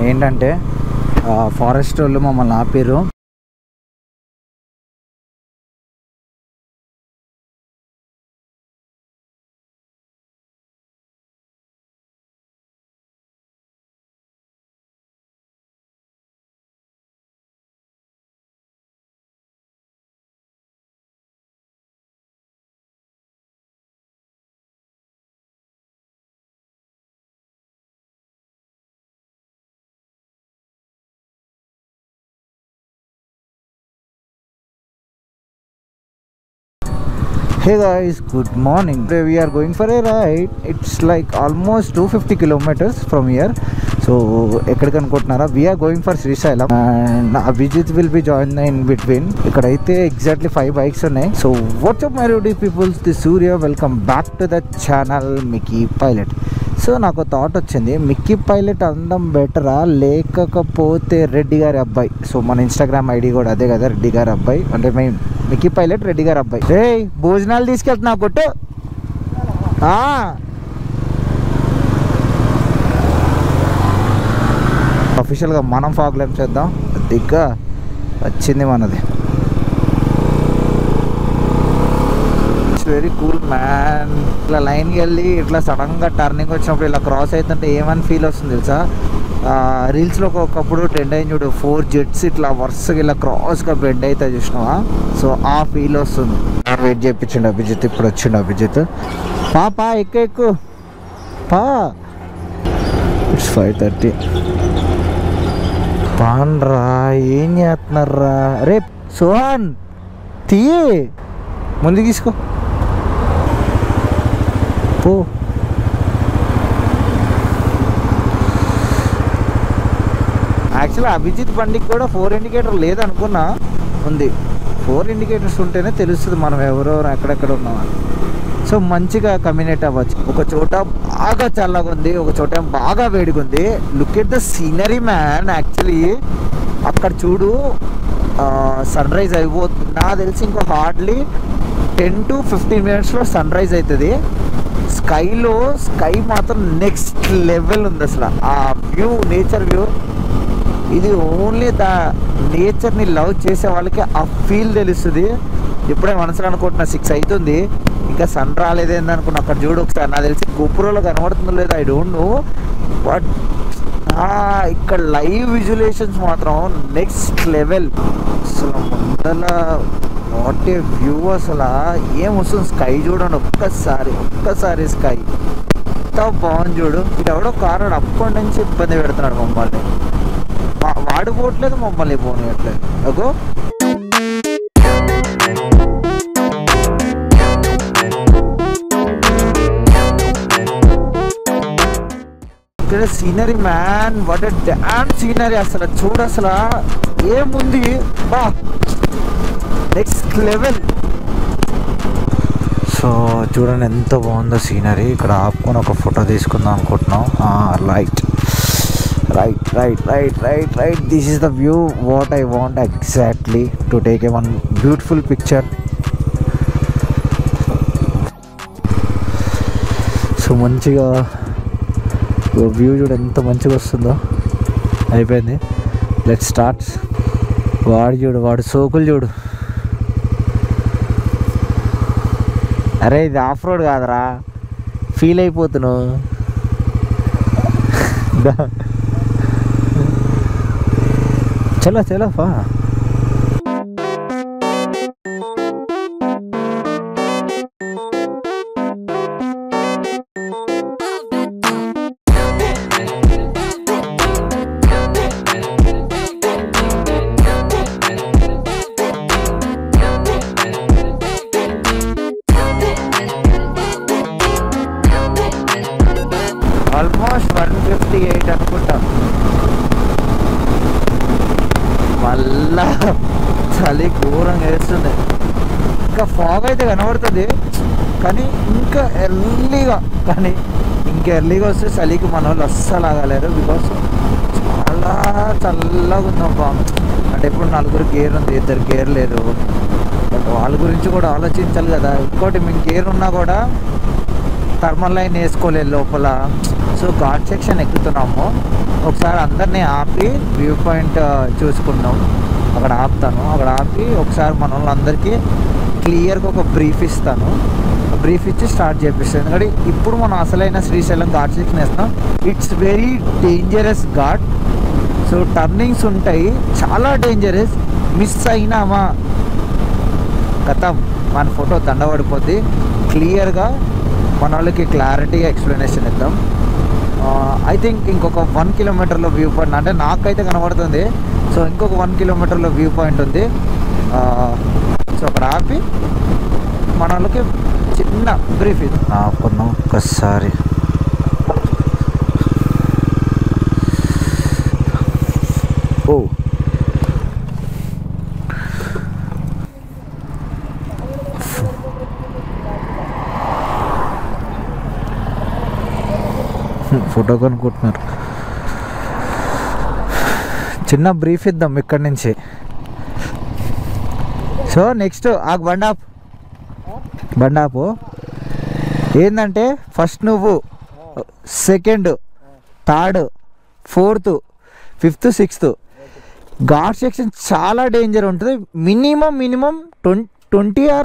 ఏంటంటే ఫారెస్ట్ వాళ్ళు మమ్మల్ని ఆపిర్రు. Hey guys, good morning. Today we are going for a ride. It's like almost 250 kilometers from here. So, ekkadiki anukuntunnara? We are going for Srisailam and Abhijit will be joining in between. Ikkadaithe exactly 5 bikes unnai. So, what's up my rowdy people? This is Surya. Welcome back to the channel Mickey Pilot. So నాకు thought వచ్చింది, Mickey pilot అందం బెటరా లేకపోతే రెడ్డి గారి అబ్బాయి. So మన Instagram ID కూడా అదే కదా, రెడ్డి గారి అబ్బాయి. అంటే మేము మిక్కీ పైలట్ రెడ్డి గారి అబ్బాయి. రే భోజనాలు తీసుకెళ్తున్నా కొట్టు. అఫీషియల్గా మనం ఫాగ్ ల్యాంప్ చేద్దాం. దిగ్గా వచ్చింది మనది. Very cool man. ఇట్లా లైన్కి వెళ్ళి ఇట్లా సడన్గా టర్నింగ్ వచ్చినప్పుడు ఇలా క్రాస్ అవుతుంటే ఏమని ఫీల్ వస్తుంది తెలుసా? రీల్స్లో ఒకప్పుడు ట్రెండ్ అయింది చూడు, 4 జెట్స్ ఇట్లా వరుసగా ఇలా క్రాస్గా బెండ్ అయితే చూసినావా? సో ఆ ఫీల్ వస్తుంది. వెయిట్ చేయించండి అభిజిత్. ఇప్పుడు వచ్చిండు అభిజిత్. పా ఎక్కువ పా. ఇట్స్ 5:30. పాన్రా ఏం చేస్తున్నారా? రే సోహన్ తీ ముందు తీసుకో పో. యాక్చువల్లీ అభిజిత్ బండికి కూడా 4 ఇండికేటర్ లేదనుకున్నా, ఉంది. 4 ఇండికేటర్స్ ఉంటేనే తెలుస్తుంది మనం ఎవరెవరు ఎక్కడెక్కడ ఉన్నామని. సో మంచిగా కమ్యూనికేట్ అవ్వచ్చు. ఒక చోట బాగా చల్లగా ఉంది, ఒక చోట బాగా వేడిగా ఉంది. Look at the scenery man. Actually అక్కడ చూడు సన్ రైజ్ అయిపోతుంది. నాకు తెలిసి ఇంకో హార్డ్లీ 10 to 15 మినిట్స్లో సన్ రైజ్ అవుతుంది. స్కై మాత్రం నెక్స్ట్ లెవెల్ ఉంది అసలు. ఆ వ్యూ, నేచర్ వ్యూ, ఇది ఓన్లీ నేచర్ని లవ్ చేసే వాళ్ళకి ఆ ఫీల్ తెలుస్తుంది. ఇప్పుడే మనసులో అనుకుంటున్నా 6 అవుతుంది, ఇంకా సన్ రాలేదేంది అనుకున్నా. అక్కడ చూడు ఒకసారి, నాకు తెలిసి గోపురంలో కనబడుతుందో లేదో ఐ డోంట్ నో, బట్ ఇక్కడ లైవ్ విజువలైజేషన్స్ మాత్రం నెక్స్ట్ లెవెల్. అసలు ముందల వాట్ ఏ వ్యూ. అసలు ఏం వస్తుంది. స్కై చూడండి ఒక్కసారి స్కై ఎంత బాగుంది చూడు. ఇది ఎవడో కారణం అప్పటి నుంచి ఇబ్బంది పెడుతున్నాడు మమ్మల్ని. వాడు పోవట్లేదు, మమ్మల్ని పోనట్లేదు. అగో ఇక్కడ scenery man, what a damn scenery. అసలు చూడు, అసలు ఏముంది బా, నెక్స్ట్ లెవెల్. సో చూడండి ఎంత బాగుందో సీనరీ. ఇక్కడ ఆపుకొని ఒక ఫోటో తీసుకుందాం అనుకుంటున్నాం. Right this is the view what I want exactly to take a one beautiful picture. So మంచిగా వ్యూ చూడు ఎంత మంచిగా వస్తుందో. అయిపోయింది, లెట్ స్టార్ట్. వాడు సోకులు చూడు. అరే ఇది ఆఫ్ రోడ్ కాదురా, ఫీల్ అయిపోతున్నావు. చలో పా. ఆల్మోస్ట్ 158 అనుకుంటా. మళ్ళా చలి ఘోరంగా వేస్తుంది. ఇంకా ఫాగ్ అయితే కనబడుతుంది, కానీ ఇంకా ఎర్లీగా వస్తే చలికి మన వాళ్ళు అస్సలు ఆగలేరు. బికాస్ చాలా చల్లగా ఉందబ్బా. అంటే ఇప్పుడు 4 గేర్ ఉంది, 2 గేర్ లేదు. బట్ వాళ్ళ గురించి కూడా ఆలోచించాలి కదా. ఇంకోటి మేము గేర్ ఉన్నా కూడా థర్మల్ లైన్ వేసుకోలేదు లోపల. సో ఘాట్ సెక్షన్ ఎక్కుతున్నాము. ఒకసారి అందరినీ ఆపి వ్యూ పాయింట్ చూసుకున్నాం. అక్కడ ఆపుతాను. అక్కడ ఆపి ఒకసారి మన వాళ్ళందరికీ క్లియర్గా ఒక బ్రీఫ్ ఇస్తాను. బ్రీఫ్ ఇచ్చి స్టార్ట్ చేపిస్తాను. ఎందుకంటే ఇప్పుడు మనం అసలైన శ్రీశైలం ఘాట్ సెక్షన్ వేస్తాం. It's very dangerous ghat. So turnings ఉంటాయి, చాలా డేంజరస్. మిస్ అయినామా గతం మన ఫోటో దండబడిపోద్ది. క్లియర్గా మన వాళ్ళకి క్లారిటీగా ఎక్స్ప్లెనేషన్ ఇద్దాం. ఐ థింక్ ఇంకొక 1 కిలోమీటర్లో వ్యూ పాయింట్, అంటే నాకైతే కనబడుతుంది. సో ఇంకొక 1 కిలోమీటర్లో వ్యూ పాయింట్ ఉంది. సో అక్కడ ఆపి మన వాళ్ళకి చిన్న బ్రీఫ్ ఇది ఆపుకున్నాం. ఒక్కసారి ఫోటో కొనుక్కుంటున్నారు. చిన్న బ్రీఫ్ ఇద్దాం ఇక్కడి నుంచి. సో నెక్స్ట్ ఆ బండాపు ఏంటంటే ఫస్ట్ నువ్వు second, third, fourth, fifth, sixth ghat section చాలా డేంజర్ ఉంటుంది. మినిమం 20 or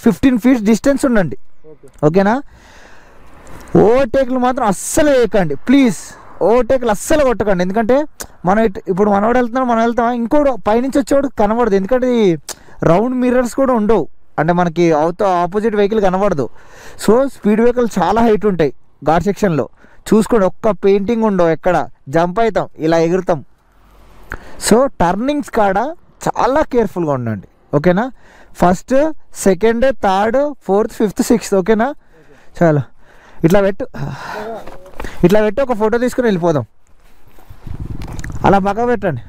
15 feet డిస్టెన్స్ ఉండండి. ఓకేనా? ఓవర్టేక్లు మాత్రం అస్సలు వేయకండి ప్లీజ్. ఓవర్టేక్లు అస్సలు కొట్టకండి. ఎందుకంటే మనం ఇప్పుడు మనవాడు వెళ్తున్నాం, మనం వెళ్తాం, ఇంకోటి పైనుంచి వచ్చేవాడు కనబడదు. ఎందుకంటే రౌండ్ మిర్రర్స్ కూడా ఉండవు, అంటే మనకి ఆపోజిట్ వెహికల్ కనబడదు. సో స్పీడ్ వెహికల్ చాలా హైట్ ఉంటాయి ఘాట్ సెక్షన్లో. చూసుకోండి, ఒక్క పెయింటింగ్ ఉండవు, ఎక్కడ జంప్ అవుతాం, ఇలా ఎగురుతాం. సో టర్నింగ్స్ కాడ చాలా కేర్ఫుల్గా ఉండండి. ఓకేనా? First, second, third, fourth, fifth, sixth. ఓకేనా? చాలా ఇట్లా పెట్టి ఒక ఫోటో తీసుకుని వెళ్ళిపోదాం. అలా పక్క పెట్టండి.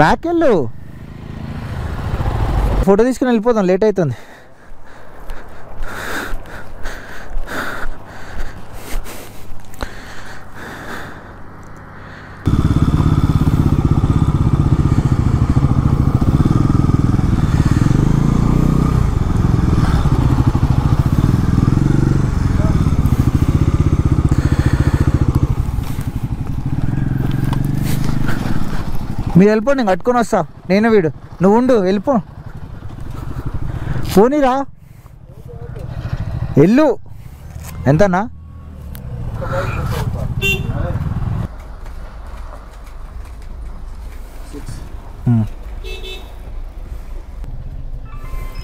బ్యాక్ వెళ్ళు, ఫోటో తీసుకుని వెళ్ళిపోదాం, లేట్ అవుతుంది. మీరు వెళ్ళిపో, నేను కట్టుకొని వస్తా. నేను వీడు నువ్వు ఉండు, వెళ్ళిపో. పోనీరా, వెళ్ళు. ఎంతన్నా?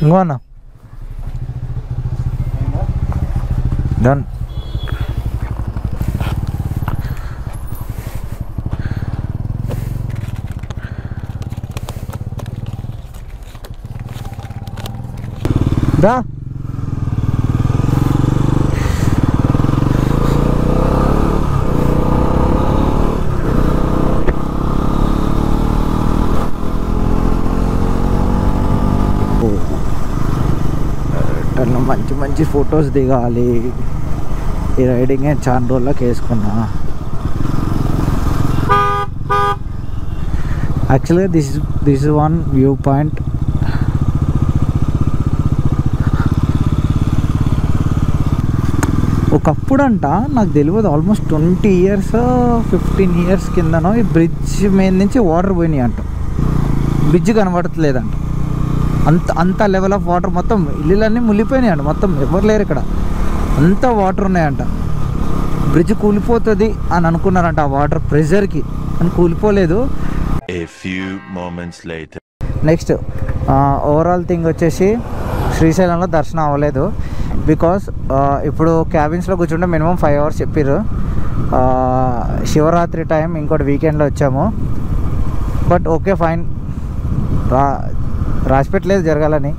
ఇంకో అన్న డన్. దా మంచి ఫొటోస్ దిగాలి. ఈ రైడింగే చాలా రోజులకు వేసుకున్నా. యాక్చువల్గా this is one view point. ఒకప్పుడు అంట, నాకు తెలియదు, ఆల్మోస్ట్ 20 years 15 years కిందనో ఈ బ్రిడ్జ్ మీద నుంచి వాటర్ పోయినాయి అంట. బ్రిడ్జ్ కనబడట్లేదంట. అంత లెవెల్ ఆఫ్ వాటర్, మొత్తం ఇల్లులన్నీ మునిగిపోయినాయి అంట. మొత్తం ఎవరు లేరు ఇక్కడ, అంత వాటర్ ఉన్నాయంట. బ్రిడ్జ్ కూలిపోతుంది అని అనుకున్నారంట ఆ వాటర్ ప్రెషర్కి, అని కూలిపోలేదు. నెక్స్ట్ ఓవరాల్ థింగ్ వచ్చేసి శ్రీశైలంలో దర్శనం అవ్వలేదు. బికాస్ ఇప్పుడు క్యాబిన్స్లో కూర్చుంటే మినిమం 5 hours చెప్పారు. శివరాత్రి టైం, ఇంకోటి వీకెండ్లో వచ్చాము. బట్ ఓకే ఫైన్, రాసిపెట్టలేదు జరగాలని.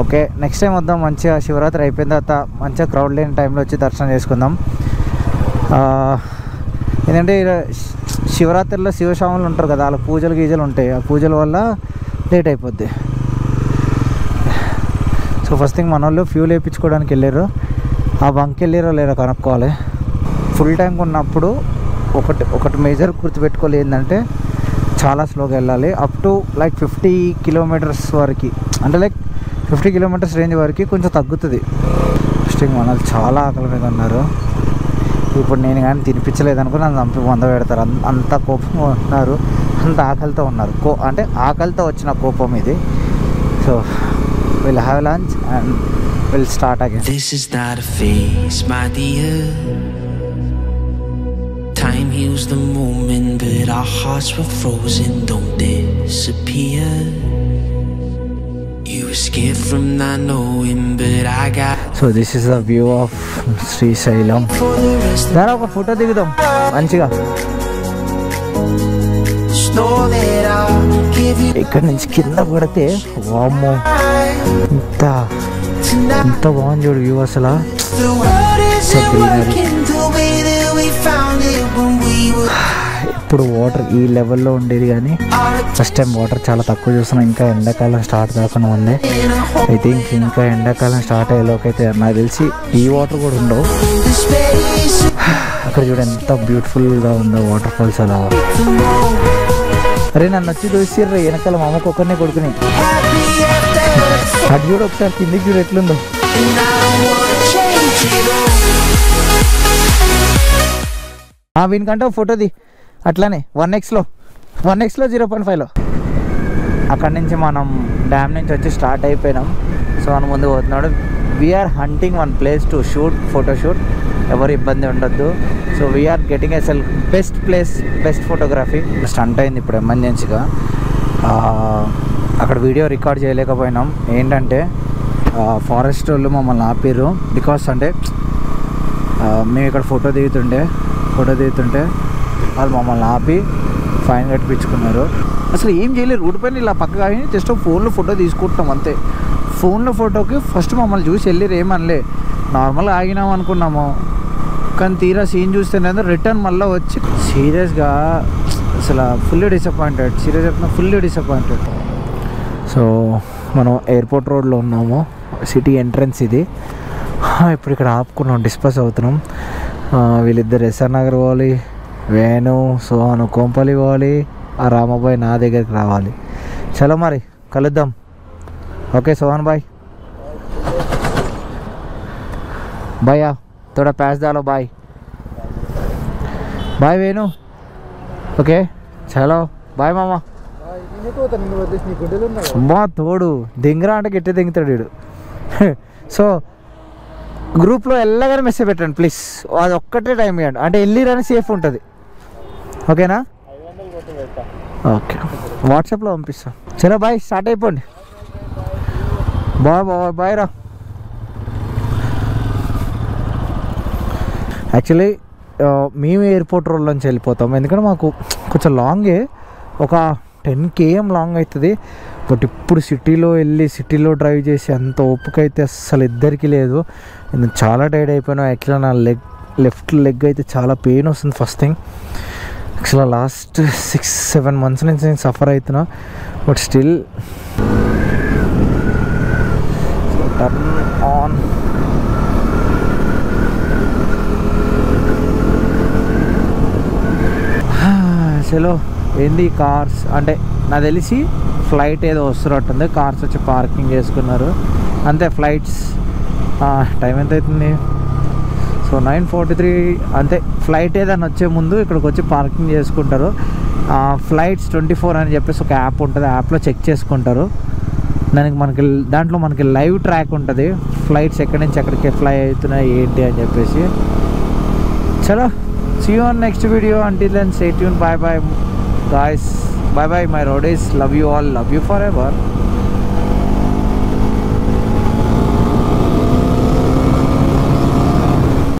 ఓకే, నెక్స్ట్ టైం వద్దాం. మంచిగా శివరాత్రి అయిపోయిన తర్వాత మంచిగా క్రౌడ్ లేని టైంలో వచ్చి దర్శనం చేసుకుందాం. ఎందుకంటే శివరాత్రిలో శివస్వాములు ఉంటారు కదా, వాళ్ళ పూజలు గీజలు ఉంటాయి. ఆ పూజల వల్ల లేట్ అయిపోద్ది. సో ఫస్ట్ థింగ్ మన వాళ్ళు ఫ్యూల్ వేయించుకోవడానికి వెళ్ళారు. ఆ బంక్ వెళ్ళారో లేరో కనుక్కోవాలి. ఫుల్ ట్యాంక్ ఉన్నప్పుడు ఒకటి మేజర్ గుర్తుపెట్టుకోవాలి, ఏంటంటే చాలా స్లోగా వెళ్ళాలి. అప్ టు లైక్ 50 కిలోమీటర్స్ వరకు, అంటే లైక్ 50 కిలోమీటర్స్ రేంజ్ వరకు కొంచెం తగ్గుతుంది. ఫస్టింగ్ మనల్ని చాలా ఆకలి మీద ఉన్నారు. ఇప్పుడు నేను కానీ తినిపించలేదు అనుకో నన్ను చంపి వంద పెడతారు. అంత కోపం ఉన్నారు, అంత ఆకలితో ఉన్నారు. అంటే ఆకలితో వచ్చిన కోపం ఇది. So will have lunch and will start again. This is not a phase, my dear. Time heals the moment, but our hearts were frozen, don't disappear. You were scared from not knowing, but I got. So this is the view of Srisailam. దాని ఒక photo దిగుదాం మంచిగా. ఇక్కడ నుంచి కింద పడితే వామ్మో ఎంత బాగుంది చూడు వ్యూ అసలు. ఇప్పుడు వాటర్ ఈ లెవెల్లో ఉండేది కానీ ఫస్ట్ టైం వాటర్ చాలా తక్కువ చూస్తున్నాం. ఇంకా ఎండాకాలం స్టార్ట్ కాకుండా ఉంది. ఐ థింక్ ఇంకా ఎండాకాలం స్టార్ట్ అయ్యేలోకైతే నాకు తెలిసి ఈ వాటర్ కూడా ఉండవు. అక్కడ చూడ ఎంత బ్యూటిఫుల్గా ఉందో వాటర్ ఫాల్స్ అలా. అరే నన్ను వచ్చి చూసిర్రు వెనకాల మా అమ్మకు ఒక్కరినే కొడుకుని. అది చూడు ఒకసారి కిందికి చూడు ఎట్లుందో. వీనికంటే ఫోటోది అట్లానే 1xలో 0.5లో. అక్కడి నుంచి మనం డ్యామ్ నుంచి వచ్చి స్టార్ట్ అయిపోయినాం. సో మన ముందు పోతున్నాడు. We're hunting one place to shoot photoshoot. ఎవరు ఇబ్బంది ఉండొద్దు. సో వీఆర్ గెటింగ్ అసలు best place, best photography. Stunt అయింది ఇప్పుడు ఎమర్జెన్సీగా. అక్కడ వీడియో రికార్డ్ చేయలేకపోయినాం. ఏంటంటే ఫారెస్ట్ వాళ్ళు మమ్మల్ని ఆపిర్రు. బికాస్ అంటే మేము ఇక్కడ ఫోటో దిగుతుంటే వాళ్ళు మమ్మల్ని ఆపి ఫైన్ కట్టించుకున్నారు. అసలు ఏం చేయలేదు, రోడ్డు పైన ఇలా పక్కగా జస్ట్ ఫోన్లో ఫోటో తీసుకుంటాం అంతే. ఫోన్లో ఫోటోకి ఫస్ట్ మమ్మల్ని చూసి వెళ్ళిరు, ఏమనలే. నార్మల్గా ఆగినాం అనుకున్నాము, కానీ తీరా సీన్ చూస్తేనే రిటర్న్ మళ్ళీ వచ్చి సీరియస్గా అసలు ఫుల్లీ డిసప్పాయింటెడ్. సో మనం ఎయిర్పోర్ట్ రోడ్లో ఉన్నాము. సిటీ ఎంట్రన్స్ ఇది. ఇప్పుడు ఇక్కడ ఆపుకున్నాం, డిస్పస్ అవుతున్నాం. వీళ్ళిద్దరు ఎస్ఆర్ నగర్ పోవాలి, వేణు సోహను కోంపల్లి పోవాలి, ఆ రామబాయ్ నా దగ్గరికి రావాలి. చలో మరి కలుద్దాం. ఓకే सोहन भाई, भैया थोड़ा पैस डालो भाई. बाय वेणु. ओके चलो बाय मामा. అమ్మా తోడు దింగరా అంటే గట్టి దింగుతాడు వీడు. సో గ్రూప్లో వెళ్ళగానే మెసేజ్ పెట్టండి ప్లీజ్. అది ఒక్కటే టైం ఇవ్వండి, అంటే వెళ్ళిరని సేఫ్ ఉంటుంది. ఓకేనా? ఓకే వాట్సాప్లో పంపిస్తాం. చలో బాయ్, స్టార్ట్ అయిపోండి. బాయ్ రా. యాక్చువల్లీ మేము ఎయిర్పోర్ట్ రోడ్ నుంచి వెళ్ళిపోతాం, ఎందుకంటే మాకు కొంచెం లాంగే, ఒక 10 km లాంగ్ అవుతుంది. బట్ ఇప్పుడు సిటీలో డ్రైవ్ చేసి అంత ఓపిక అయితే అస్సలు ఇద్దరికి లేదు. నేను చాలా టైర్డ్ అయిపోయాను. యాక్చువల్గా నా లెఫ్ట్ లెగ్ అయితే చాలా పెయిన్ వస్తుంది. ఫస్ట్ థింగ్ యాక్చువల్గా లాస్ట్ 6-7 months నుంచి నేను సఫర్ అవుతున్నా. But still turn on. చలో ఏంది కార్స్ అంటే నాకు తెలిసి ఫ్లైట్ ఏదో వస్తున్నట్టుంది. కార్స్ వచ్చి పార్కింగ్ చేసుకున్నారు అంతే. ఫ్లైట్స్ టైం ఎంత అవుతుంది? సో 9:43 అంతే. ఫ్లైట్ ఏదైనా వచ్చే ముందు ఇక్కడికి వచ్చి పార్కింగ్ చేసుకుంటారు. ఫ్లైట్స్ 24 అని చెప్పేసి ఒక యాప్ ఉంటుంది, యాప్లో చెక్ చేసుకుంటారు. దాంట్లో మనకి లైవ్ ట్రాక్ ఉంటుంది, ఫ్లైట్స్ ఎక్కడి నుంచి ఎక్కడికి ఫ్లై అవుతున్నాయి ఏంటి అని చెప్పేసి. చలో see you on next video. Until then stay tuned. Bye bye guys, bye bye my roadies. Love you all, love you forever.